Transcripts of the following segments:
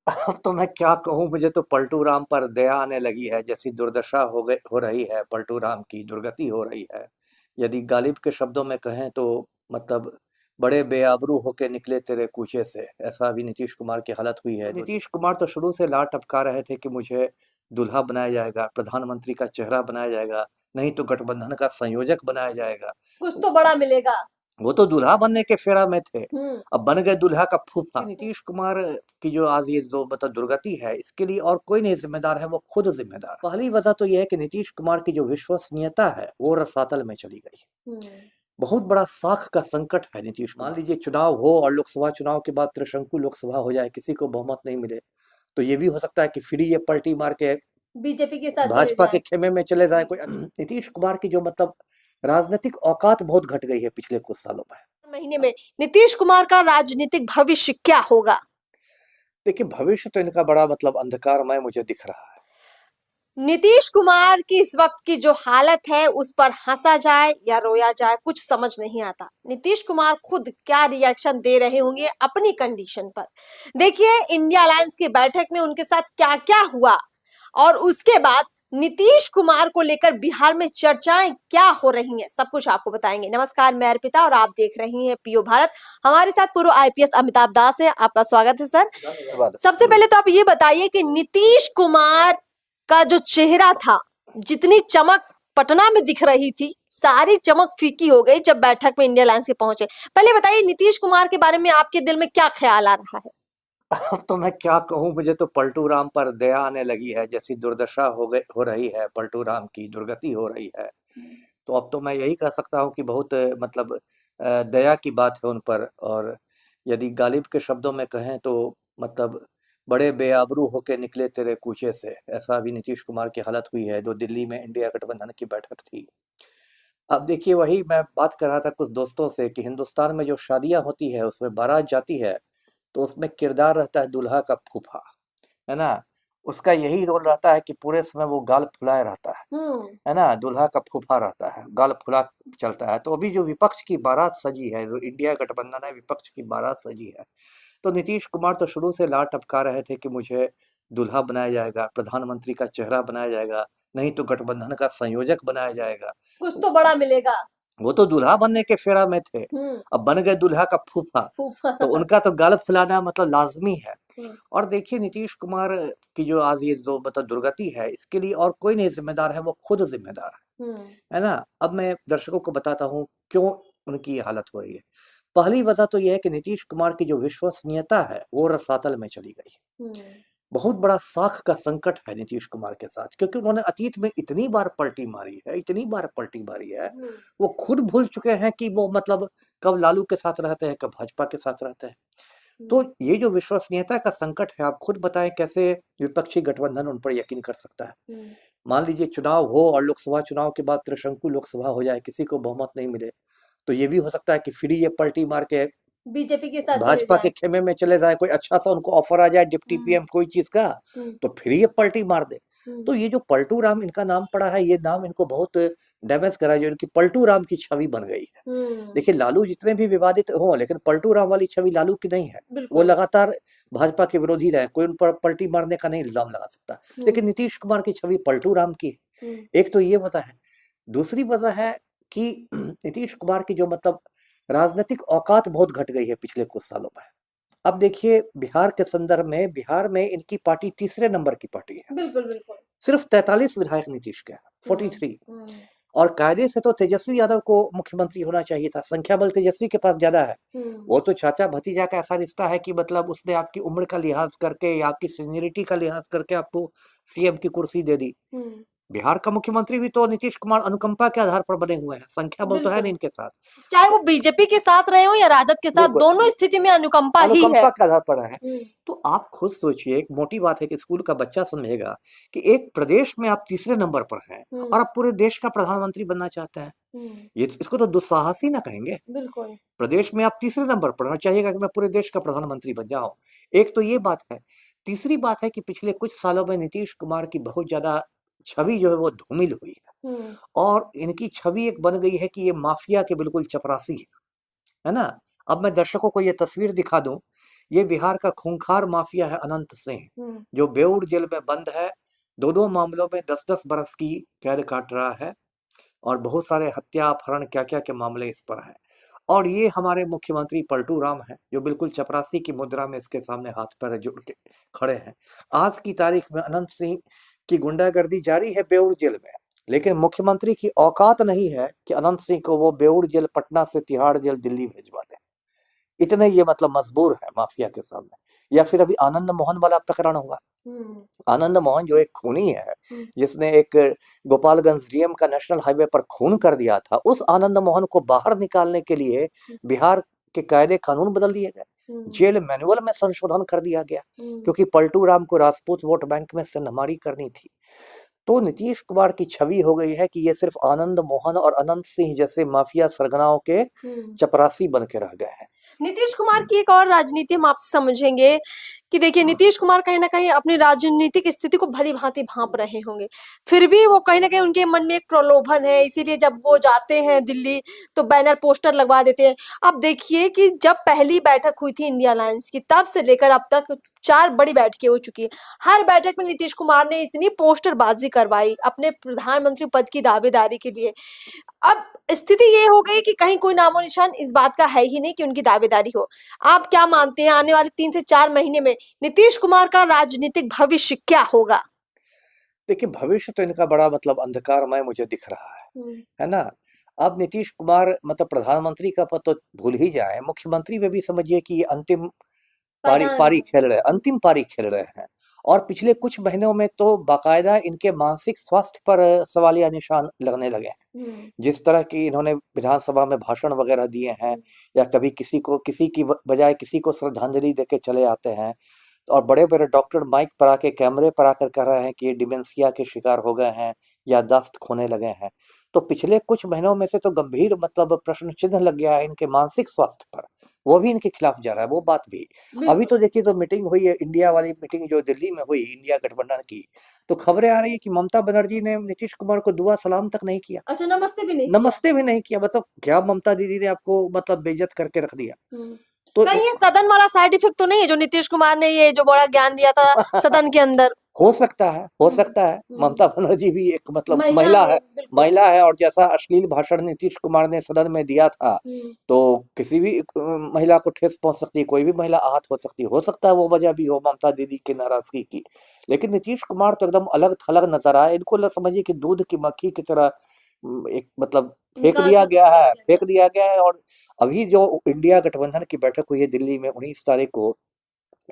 अब तो मैं क्या कहूँ, मुझे तो पलटू राम पर दया आने लगी है। जैसी दुर्दशा हो रही है, पलटू राम की दुर्गति हो रही है। यदि गालिब के शब्दों में कहें तो मतलब बड़े बेआबरू होके निकले तेरे कूचे से, ऐसा अभी नीतीश कुमार की हालत हुई है। नीतीश कुमार तो शुरू से लार टपका रहे थे कि मुझे दूल्हा बनाया जाएगा, प्रधानमंत्री का चेहरा बनाया जाएगा, नहीं तो गठबंधन का संयोजक बनाया जाएगा, कुछ तो बड़ा मिलेगा। वो तो दूल्हा बनने के फेरा में थे। हम्म। अब बन गए दूल्हा का फूफा। नीतीश कुमार की जो आज ये जो मतलब दुर्गति है, इसके लिए और कोई नहीं जिम्मेदार है, वो खुद जिम्मेदार है। पहली वजह तो यह है कि नीतीश कुमार की जो विश्वसनीयता है वो रसातल में चली गई। हम्म। बहुत बड़ा साख का संकट है नीतीश कुमार। मान लीजिए चुनाव हो और लोकसभा चुनाव के बाद त्रिशंकु लोकसभा हो जाए, किसी को बहुमत नहीं मिले, तो ये भी हो सकता है कि फिर ये पलटी मार के बीजेपी के साथ चले भाजपा के जाएं। खेमे में चले जाए कोई। नीतीश कुमार की जो मतलब राजनीतिक औकात बहुत घट गई है पिछले कुछ सालों में। महीने में नीतीश कुमार का राजनीतिक भविष्य क्या होगा? देखिए, भविष्य तो इनका बड़ा मतलब अंधकारमय मुझे दिख रहा है। नीतीश कुमार की इस वक्त की जो हालत है उस पर हंसा जाए या रोया जाए कुछ समझ नहीं आता। नीतीश कुमार खुद क्या रिएक्शन दे रहे होंगे अपनी कंडीशन पर। देखिए इंडिया अलायंस की बैठक में उनके साथ क्या क्या हुआ और उसके बाद नीतीश कुमार को लेकर बिहार में चर्चाएं क्या हो रही हैं, सब कुछ आपको बताएंगे। नमस्कार, मैं अर्पिता और आप देख रही हैं पीओ भारत। हमारे साथ पूर्व आईपीएस अमिताभ दास है, आपका स्वागत है सर। धन्यवाद। सबसे पहले तो आप ये बताइए कि नीतीश कुमार का जो चेहरा था, जितनी चमक पटना में दिख रही थी, सारी चमक फीकी हो गई जब बैठक में इंडिया अलायंस के पहुंचे। पहले बताइए नीतीश कुमार के बारे में आपके दिल में क्या ख्याल आ रहा है? अब तो मैं क्या कहूँ, मुझे तो पलटू राम पर दया आने लगी है। जैसी दुर्दशा हो रही है, पलटू राम की दुर्गति हो रही है, तो अब तो मैं यही कह सकता हूँ कि बहुत मतलब दया की बात है उन पर। और यदि गालिब के शब्दों में कहें तो मतलब बड़े बेआबरू होके निकले तेरे कूचे से, ऐसा अभी नीतीश कुमार की हालत हुई है। जो दिल्ली में इंडिया गठबंधन की बैठक थी, अब देखिए वही मैं बात कर रहा था कुछ दोस्तों से कि हिंदुस्तान में जो शादियां होती है उसमें बारात जाती है, तो उसमें किरदार रहता है दूल्हा का फूफा, है ना। उसका यही रोल रहता है कि पूरे समय वो गाल फुलाए रहता है ना। दूल्हा का फूफा रहता है, गाल फुला चलता है। तो अभी जो विपक्ष की बारात सजी है, जो इंडिया गठबंधन है, विपक्ष की बारात सजी है, तो नीतीश कुमार तो शुरू से लार टपका रहे थे कि मुझे दूल्हा बनाया जाएगा, प्रधानमंत्री का चेहरा बनाया जाएगा, नहीं तो गठबंधन का संयोजक बनाया जाएगा, कुछ तो बड़ा मिलेगा। वो तो दूल्हा बनने के फेरा में थे। अब बन गए दूल्हा का फूफा, तो उनका तो गाल फुलाना मतलब लाजमी है। और देखिए नीतीश कुमार की जो आज ये जो मतलब दुर्गति है, इसके लिए और कोई नहीं जिम्मेदार है, वो खुद जिम्मेदार है ना। अब मैं दर्शकों को बताता हूँ क्यों उनकी ये हालत हो रही है। पहली वजह तो यह है कि नीतीश कुमार की जो विश्वसनीयता है वो रसातल में चली गई। बहुत बड़ा साख का संकट है नीतीश कुमार के साथ, क्योंकि उन्होंने अतीत में इतनी बार पलटी मारी है, इतनी बार पलटी मारी है, वो खुद भूल चुके हैं कि वो मतलब कब लालू के साथ रहते हैं, कब भाजपा के साथ रहते हैं। तो ये जो विश्वसनीयता का संकट है, आप खुद बताएं कैसे विपक्षी गठबंधन उन पर यकीन कर सकता है। मान लीजिए चुनाव हो और लोकसभा चुनाव के बाद त्रिशंकु लोकसभा हो जाए, किसी को बहुमत नहीं मिले, तो ये भी हो सकता है कि फिर ये पलटी मार के बीजेपी के साथ भाजपा के खेमे में चले जाए, कोई अच्छा सा उनको ऑफर आ जाए डिप्टी पीएम कोई चीज का, तो फिर ये पलटी मार दे। तो ये जो पलटू राम इनका नाम पड़ा है, ये नाम इनको बहुत डैमेज करा है, जो इनकी पलटू राम की छवि बन गई है। देखिए लालू जितने भी विवादित हो, लेकिन पलटू राम वाली छवि लालू की नहीं है। वो लगातार भाजपा के विरोधी रहे, कोई उन पर पलटी मारने का नहीं इल्जाम लगा सकता। लेकिन नीतीश कुमार की छवि पलटू राम की है। एक तो ये वजह है। दूसरी वजह है कि नीतीश कुमार की जो मतलब राजनीतिक औकात बहुत घट गई है पिछले कुछ सालों में। अब देखिए बिहार के संदर्भ में, बिहार में इनकी पार्टी तीसरे नंबर की पार्टी है। बिल्कुल बिल्कुल। सिर्फ 43 विधायक नीतीश के, 43। और कायदे से तो तेजस्वी यादव को मुख्यमंत्री होना चाहिए था, संख्या बल तेजस्वी के पास ज्यादा है। वो तो चाचा भतीजा का ऐसा रिश्ता है कि मतलब उसने आपकी उम्र का लिहाज करके या आपकी सीनियरिटी का लिहाज करके आपको सीएम की कुर्सी दे दी। बिहार का मुख्यमंत्री भी तो नीतीश कुमार अनुकंपा के आधार पर बने हुए हैं, संख्या बल तो है नहीं इनके साथ, चाहे वो बीजेपी के साथ रहे हो या राजद के साथ, दोनों स्थिति में अनुकंपा ही है। अनुकंपा के आधार पर है। तो आप खुद सोचिए, एक मोटी बात है कि स्कूल का बच्चा समझेगा कि एक प्रदेश में आप तीसरे नंबर पर हैं और आप पूरे देश का प्रधानमंत्री बनना चाहते हैं, ये इसको तो दुस्साहसी ना कहेंगे। बिल्कुल। प्रदेश में आप तीसरे नंबर पर होना चाहिएगा कि मैं पूरे देश का प्रधानमंत्री बन जाऊं। एक तो ये बात है। तीसरी बात है कि पिछले कुछ सालों में नीतीश कुमार की बहुत ज्यादा छवि जो है वो धूमिल हुई है, और इनकी छवि एक बन गई है कि ये माफिया के बिल्कुल चपरासी है ना। अब मैं दर्शकों को ये तस्वीर दिखा दूं ये बिहार का खूंखार माफिया है अनंत सिंह, जो बेऊर जेल में बंद है। दो मामलों में 10-10 बरस की कैद काट रहा है और बहुत सारे हत्या अपहरण क्या क्या के मामले इस पर हैं। और ये हमारे मुख्यमंत्री पलटू राम है, जो बिल्कुल चपरासी की मुद्रा में इसके सामने हाथ पैर जोड़ के खड़े हैं। आज की तारीख में अनंत सिंह की गुंडागर्दी जारी है बेऊर जेल में, लेकिन मुख्यमंत्री की औकात नहीं है कि अनंत सिंह को वो बेऊर जेल पटना से तिहाड़ जेल दिल्ली भेजवा दे। इतने ये मतलब मजबूर है माफिया के सामने। या फिर अभी आनंद मोहन वाला प्रकरण हुआ, आनंद मोहन जो एक खूनी है, जिसने एक गोपालगंज डीएम का नेशनल हाईवे पर खून कर दिया था, उस आनंद मोहन को बाहर निकालने के लिए बिहार के कायदे कानून बदल दिए गए, जेल मैनुअल में संशोधन कर दिया गया, क्योंकि पलटू राम को राजपूत वोट बैंक में सिन्हमारी करनी थी। तो नीतीश कुमार की छवि हो गई है कि ये सिर्फ आनंद मोहन और अनंत सिंह जैसे माफिया सरगनाओं के चपरासी बन के रह गए हैं। नीतीश कुमार की एक और राजनीति हम आपसे समझेंगे कि देखिए नीतीश कुमार कहीं ना कहीं अपनी राजनीतिक स्थिति को भली भांति भांप रहे होंगे, फिर भी वो कहीं ना कहीं उनके मन में एक प्रलोभन है, इसीलिए जब वो जाते हैं दिल्ली तो बैनर पोस्टर लगवा देते हैं। अब देखिए कि जब पहली बैठक हुई थी इंडिया अलायंस की, तब से लेकर अब तक 4 बड़ी बैठकें हो चुकी है। हर बैठक में नीतीश कुमार ने इतनी पोस्टरबाजी करवाई अपने प्रधानमंत्री पद की दावेदारी के लिए। अब स्थिति ये हो गई कि कहीं कोई नामो निशान इस बात का है ही नहीं कि उनकी दावेदारी हो। आप क्या मानते हैं आने वाले 3 से 4 महीने में नीतीश कुमार का राजनीतिक भविष्य क्या होगा? देखिए, भविष्य तो इनका बड़ा मतलब अंधकारमय मुझे दिख रहा है ना? अब नीतीश कुमार मतलब प्रधानमंत्री का पद तो भूल ही जाए, मुख्यमंत्री में भी समझिए कि ये अंतिम पारी खेल रहे हैं, अंतिम पारी खेल रहे हैं। और पिछले कुछ महीनों में तो बाकायदा इनके मानसिक स्वास्थ्य पर सवालिया निशान लगने लगे हैं। जिस तरह की इन्होंने विधानसभा में भाषण वगैरह दिए हैं, या कभी किसी की बजाय किसी को श्रद्धांजलि देके चले आते हैं, और बड़े-बड़े डॉक्टर माइक पर आके कैमरे पर आकर कह रहे हैं कि ये डिमेंशिया के शिकार हो गए हैं, याददाश्त खोने लगे हैं। तो पिछले कुछ महीनों में से तो गंभीर मतलब प्रश्न चिन्ह लग गया है इनके मानसिक स्वास्थ्य पर, वो भी इनके खिलाफ जा रहा है, वो बात भी। अभी तो देखिए, तो मीटिंग हुई है, इंडिया वाली मीटिंग जो दिल्ली में हुई इंडिया गठबंधन की, तो खबरें आ रही है कि ममता बनर्जी ने नीतीश कुमार को दुआ सलाम तक नहीं किया। अच्छा, नमस्ते भी नहीं नमस्ते भी नहीं किया। मतलब क्या ममता दीदी ने आपको मतलब बेइज्जत करके रख दिया। तो कहीं ये सदन वाला साइड इफेक्ट तो नहीं है जो नीतीश कुमार ने ये जो बड़ा ज्ञान दिया था सदन के अंदर? हो सकता है, हो सकता है। ममता बनर्जी भी एक मतलब महिला है, और जैसा अश्लील भाषण नीतीश कुमार ने सदन में दिया था, तो किसी भी महिला को ठेस पहुंच सकती है, कोई भी महिला आहत हो सकती है। हो सकता है वो वजह भी हो ममता दीदी की नाराजगी की। लेकिन नीतीश कुमार तो एकदम अलग थलग नजर आए। इनको समझिए कि दूध की मक्खी की तरह एक मतलब फेंक दिया गया है। और अभी जो इंडिया गठबंधन की बैठक हुई है दिल्ली में 19 तारीख को,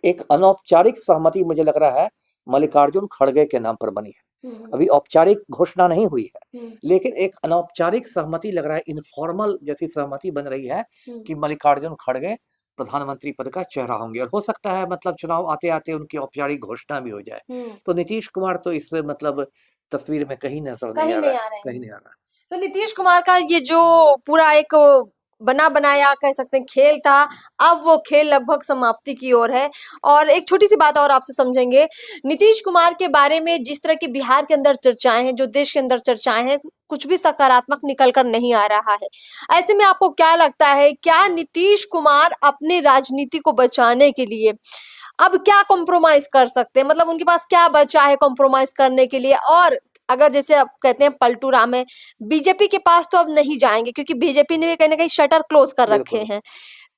एक अनौपचारिक सहमति मुझे लग रहा है मल्लिकार्जुन खड़गे के नाम पर बनी है। अभी औपचारिक घोषणा नहीं हुई है, लेकिन एक अनौपचारिक सहमति लग रहा है, इनफॉर्मल जैसी सहमति बन रही है कि मल्लिकार्जुन खड़गे प्रधानमंत्री पद का चेहरा होंगे। और हो सकता है मतलब चुनाव आते आते उनकी औपचारिक घोषणा भी हो जाए। तो नीतीश कुमार तो इस मतलब तस्वीर में कहीं नजर नहीं आ रहा। तो नीतीश कुमार का ये जो पूरा एक बना बनाया कह सकते हैं खेल था, अब वो खेल लगभग समाप्ति की ओर है। और एक छोटी सी बात और आपसे समझेंगे, नीतीश कुमार के बारे में जिस तरह की बिहार के अंदर चर्चाएं हैं, जो देश के अंदर चर्चाएं हैं, कुछ भी सकारात्मक निकल कर नहीं आ रहा है। ऐसे में आपको क्या लगता है, क्या नीतीश कुमार अपनी राजनीति को बचाने के लिए अब क्या कॉम्प्रोमाइज कर सकते हैं? मतलब उनके पास क्या बचा है कॉम्प्रोमाइज करने के लिए? और अगर जैसे आप कहते हैं पलटू राम है, बीजेपी के पास तो अब नहीं जाएंगे क्योंकि बीजेपी ने भी कहीं ना कहीं शटर क्लोज कर रखे हैं।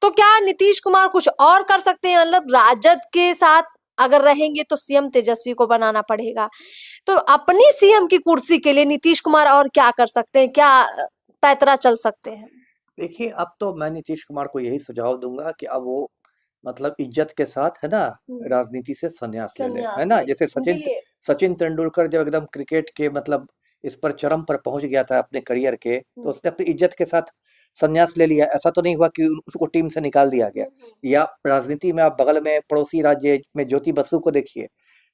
तो क्या नीतीश कुमार कुछ और कर सकते हैं? मतलब राजद के साथ अगर रहेंगे तो सीएम तेजस्वी को बनाना पड़ेगा। तो अपनी सीएम की कुर्सी के लिए नीतीश कुमार और क्या कर सकते हैं? क्या पैतरा चल सकते हैं? देखिए, अब तो मैं नीतीश कुमार को यही सुझाव दूंगा कि अब वो मतलब इज्जत के साथ है ना राजनीति से संन्यास ले ले, है ना? जैसे सचिन तेंदुलकर जब एकदम क्रिकेट के मतलब इस पर चरम पर पहुंच गया था अपने करियर के, तो उसने अपनी इज्जत के साथ संन्यास ले लिया। ऐसा तो नहीं हुआ कि उसको टीम से निकाल दिया गया। या राजनीति में आप बगल में पड़ोसी राज्य में ज्योति बसु को देखिए,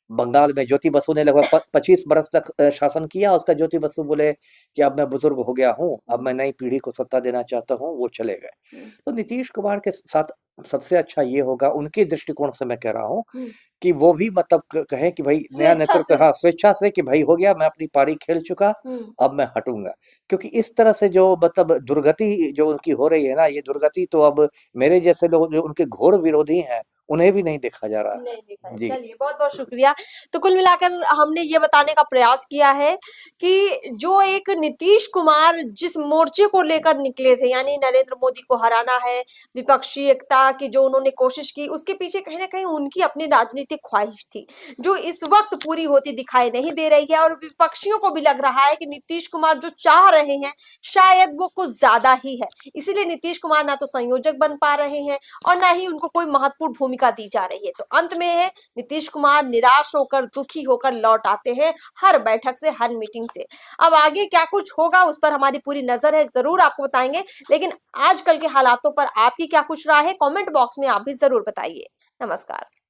बंगाल में ज्योति बसु ने लगभग 25 बरस तक शासन किया। उसका ज्योति बसु बोले कि अब मैं बुजुर्ग हो गया हूँ, अब मैं नई पीढ़ी को सत्ता देना चाहता हूँ, वो चले गए। तो नीतीश कुमार के साथ सबसे अच्छा ये होगा, उनके दृष्टिकोण से मैं कह रहा हूँ, कि वो भी मतलब कहें कि भाई नया नेतृत्व, हाँ, स्वेच्छा से कि भाई हो गया, मैं अपनी पारी खेल चुका, अब मैं हटूंगा। क्योंकि इस तरह से जो मतलब दुर्गति जो उनकी हो रही है ना, ये दुर्गति तो अब मेरे जैसे लोग जो उनके घोर विरोधी हैं उन्हें भी नहीं देखा जा रहा नहीं है। देखा है। जी। चलिए बहुत बहुत शुक्रिया। तो कुल मिलाकर हमने ये बताने का प्रयास किया है कि जो एक नीतीश कुमार जिस मोर्चे को लेकर निकले थे, यानी नरेंद्र मोदी को हराना है, विपक्षी एकता की जो उन्होंने कोशिश की, उसके पीछे कहीं ना कहीं उनकी अपनी राजनीतिक ख्वाहिश थी जो इस वक्त पूरी होती दिखाई नहीं दे रही है। और विपक्षियों को भी लग रहा है कि नीतीश कुमार जो चाह रहे हैं शायद वो कुछ ज्यादा ही है, इसीलिए नीतीश कुमार ना तो संयोजक बन पा रहे हैं और ना ही उनको कोई महत्वपूर्ण भूमिका दी जा रही है। तो अंत में है नीतीश कुमार निराश होकर, दुखी होकर लौट आते हैं हर बैठक से, हर मीटिंग से। अब आगे क्या कुछ होगा उस पर हमारी पूरी नजर है, जरूर आपको बताएंगे। लेकिन आजकल के हालातों पर आपकी क्या कुछ राय है, कमेंट बॉक्स में आप भी जरूर बताइए। नमस्कार।